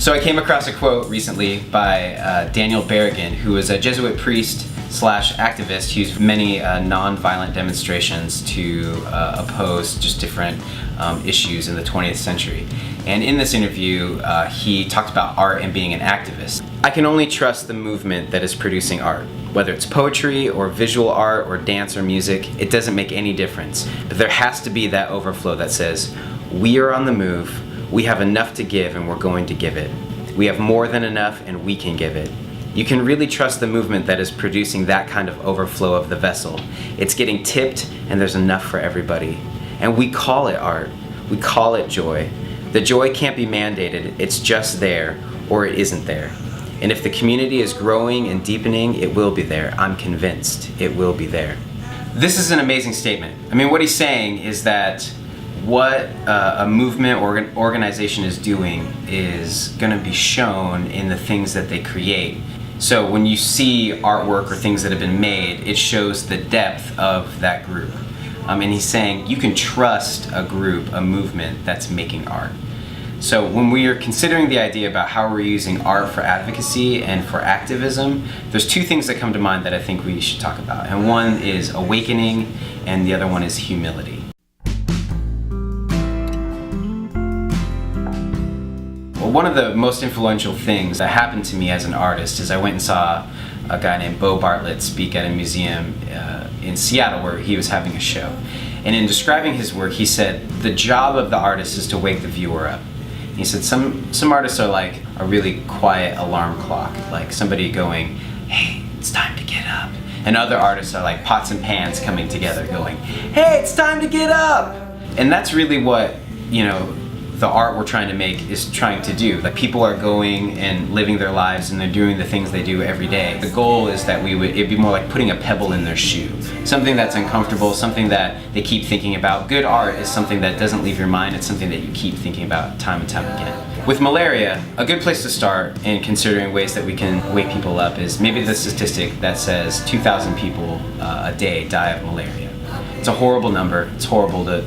So I came across a quote recently by Daniel Berrigan, who was a Jesuit priest slash activist who used many non-violent demonstrations to oppose just different issues in the 20th century. And in this interview, he talked about art and being an activist. I can only trust the movement that is producing art. Whether it's poetry or visual art or dance or music, it doesn't make any difference. But there has to be that overflow that says, we are on the move, we have enough to give and we're going to give it. We have more than enough and we can give it. You can really trust the movement that is producing that kind of overflow of the vessel. It's getting tipped and there's enough for everybody. And we call it art. We call it joy. The joy can't be mandated, it's just there or it isn't there. And if the community is growing and deepening, it will be there. I'm convinced it will be there. This is an amazing statement. I mean, what he's saying is that what a movement or an organization is doing is going to be shown in the things that they create. So when you see artwork or things that have been made, it shows the depth of that group. And he's saying you can trust a group, a movement that's making art. So when we are considering the idea about how we're using art for advocacy and for activism, there's two things that come to mind that I think we should talk about. And one is awakening and the other one is humility. Well, one of the most influential things that happened to me as an artist is I went and saw a guy named Bo Bartlett speak at a museum in Seattle where he was having a show. And in describing his work, he said, the job of the artist is to wake the viewer up. He said some artists are like a really quiet alarm clock, like somebody going, hey, it's time to get up. And other artists are like pots and pans coming together going, hey, it's time to get up. And that's really what, the art we're trying to make is trying to do. Like people are going and living their lives and they're doing the things they do every day. The goal is that it'd be more like putting a pebble in their shoe. Something that's uncomfortable, something that they keep thinking about. Good art is something that doesn't leave your mind, it's something that you keep thinking about time and time again. With malaria, a good place to start in considering ways that we can wake people up is maybe the statistic that says 2,000 people a day die of malaria. It's a horrible number, it's horrible to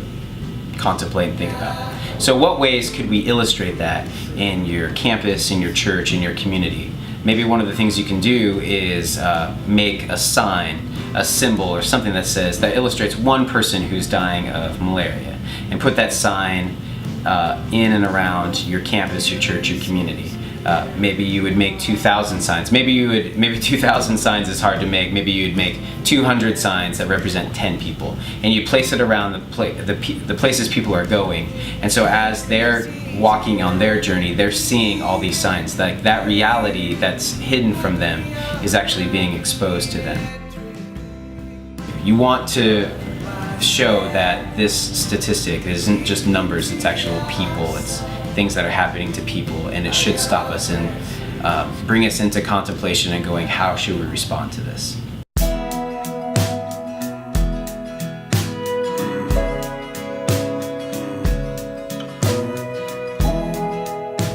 contemplate and think about. So what ways could we illustrate that in your campus, in your church, in your community? Maybe one of the things you can do is make a sign, a symbol, or something that illustrates one person who's dying of malaria, and put that sign in and around your campus, your church, your community. Maybe you would make 2,000 signs. Maybe 2,000 signs is hard to make. Maybe you'd make 200 signs that represent 10 people, and you place it around the places people are going. And so as they're walking on their journey, they're seeing all these signs. Like that reality that's hidden from them is actually being exposed to them. You want to show that this statistic isn't just numbers, it's actual people. It's things that are happening to people, and it should stop us and bring us into contemplation and going, how should we respond to this?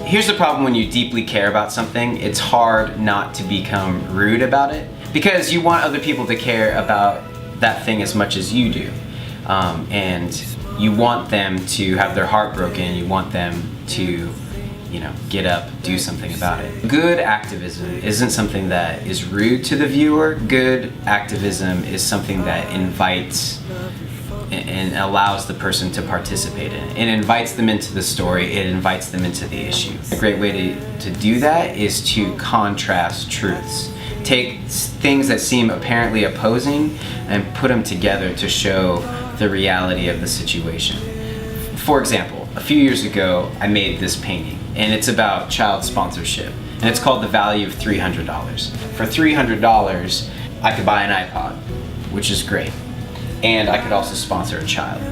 Here's the problem when you deeply care about something. It's hard not to become rude about it because you want other people to care about that thing as much as you do. And you want them to have their heart broken, you want them to, get up, do something about it. Good activism isn't something that is rude to the viewer. Good activism is something that invites and allows the person to participate in it. It invites them into the story, it invites them into the issue. A great way to do that is to contrast truths. Take things that seem apparently opposing and put them together to show the reality of the situation. For example, a few years ago, I made this painting, and it's about child sponsorship, and it's called The Value of $300. For $300, I could buy an iPod, which is great, and I could also sponsor a child.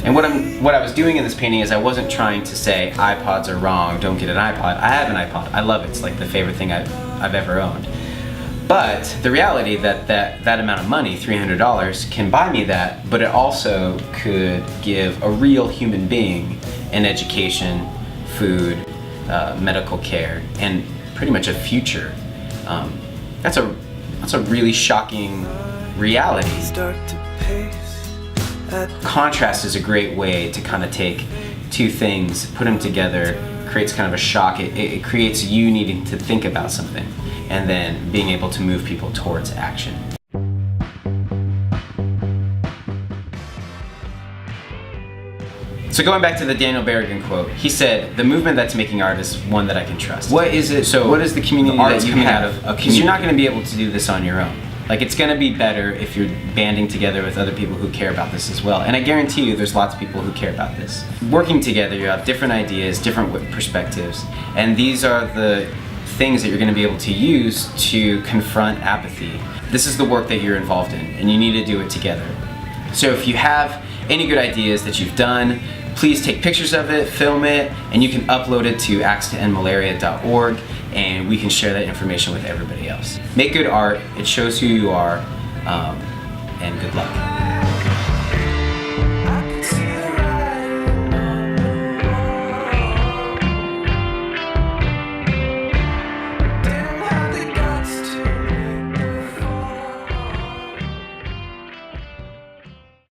And what I was doing in this painting is I wasn't trying to say iPods are wrong, don't get an iPod. I have an iPod, I love it, it's like the favorite thing I've ever owned. But the reality that amount of money, $300, can buy me that, but it also could give a real human being an education, food, medical care, and pretty much a future. That's a really shocking reality. Contrast is a great way to kind of take two things, put them together, creates kind of a shock. It creates you needing to think about something and then being able to move people towards action. So going back to the Daniel Berrigan quote, he said, "The movement that's making art is one that I can trust." What is it? So what is the community that you have? Because you're not going to be able to do this on your own. Like, it's going to be better if you're banding together with other people who care about this as well. And I guarantee you there's lots of people who care about this. Working together, you have different ideas, different perspectives, and these are the things that you're going to be able to use to confront apathy. This is the work that you're involved in, and you need to do it together. So if you have any good ideas that you've done, please take pictures of it, film it, and you can upload it to axetoendmalaria.org, and we can share that information with everybody else. Make good art, it shows who you are, and good luck.